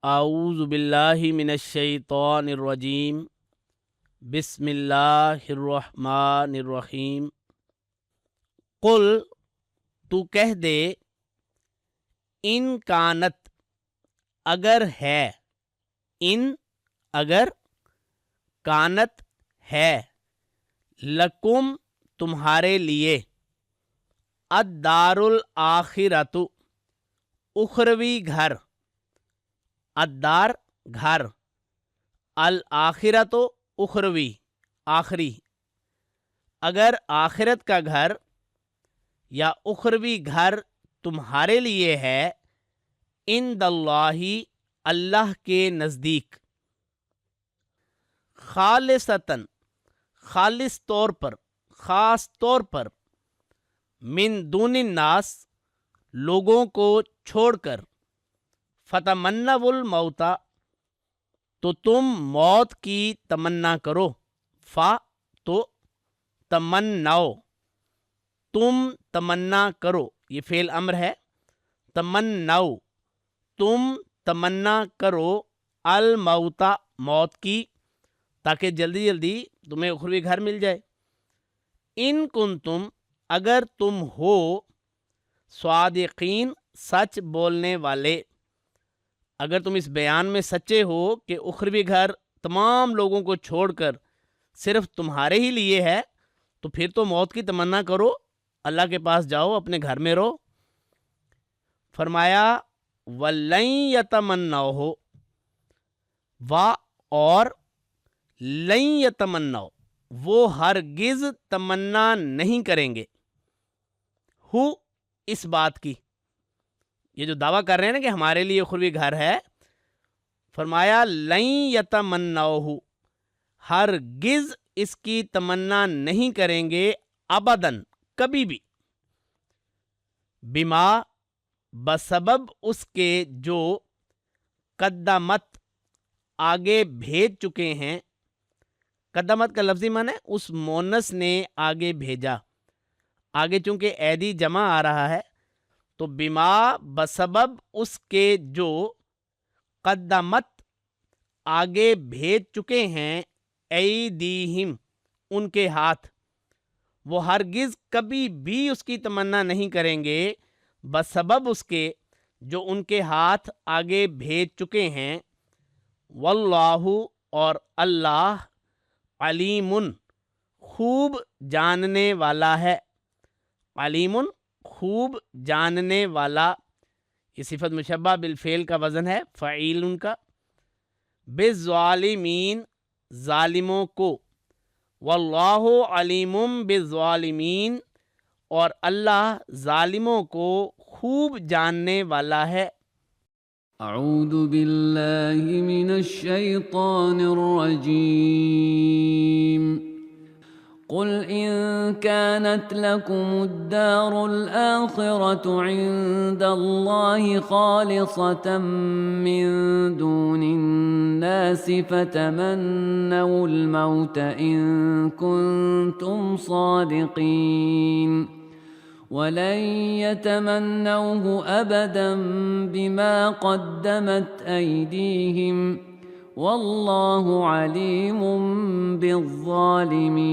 اعوذ باللہ من الشیطان الرجیم بسم اللہ الرحمن الرحیم قل تو کہہ دے ان کانت اگر ہے، ان اگر، کانت ہے، لکم تمہارے لیے، الدار الآخرۃ اخروی گھر، الدار گھر، الآخرۃ اخروی آخری، اگر آخرت کا گھر یا اخروی گھر تمہارے لیے ہے، عند اللہ اللہ کے نزدیک، خالصتاً خالص طور پر، خاص طور پر، من دون الناس لوگوں کو چھوڑ کر، فتمنوا الموت تو تم موت کی تمنا کرو، فا تو تمناؤ، تم تمنا کرو، یہ فعل امر ہے، تمناؤ تم تمنا کرو، الموت موت کی، تاکہ جلدی جلدی تمہیں اخروی گھر مل جائے، ان کنتم اگر تم ہو، صادقین سچ بولنے والے، اگر تم اس بیان میں سچے ہو کہ اخروی گھر تمام لوگوں کو چھوڑ کر صرف تمہارے ہی لیے ہے، تو پھر تو موت کی تمنا کرو، اللہ کے پاس جاؤ، اپنے گھر میں رہو۔ فرمایا وَلَن يَتَمَنَّوْهُ، اور لن یتمنوا وہ ہرگز تمنا نہیں کریں گے، ہو اس بات کی، یہ جو دعویٰ کر رہے ہیں نا کہ ہمارے لیے اخروی گھر ہے، فرمایا لن یتمنوہ ہرگز اس کی تمنا نہیں کریں گے، ابداً کبھی بھی، بما بسبب اس کے جو قدمت آگے بھیج چکے ہیں، قدمت کا لفظی معنی ہے اس مونس نے آگے بھیجا، آگے چونکہ ایدی جمع آ رہا ہے تو بما بسبب اس کے جو قدمت آگے بھیج چکے ہیں، ایدیہم ان کے ہاتھ، وہ ہرگز کبھی بھی اس کی تمنا نہیں کریں گے بسبب اس کے جو ان کے ہاتھ آگے بھیج چکے ہیں، واللہ اور اللہ علیم خوب جاننے والا ہے، علیم خوب جاننے والا، یہ صفت مشبہ بالفعل کا وزن ہے فعیل کا، بالظالمین ظالموں کو، واللہ علیم بالظالمین اور اللہ ظالموں کو خوب جاننے والا ہے۔ اعوذ باللہ من الشیطان الرجیم قل ان كانت لكم الدار الآخرة عند الله خالصة من دون الناس فتمنوا الموت إن كنتم صادقين ولن يتمنوه أبدا بما قدمت أيديهم واللہ علیم بالظالمین۔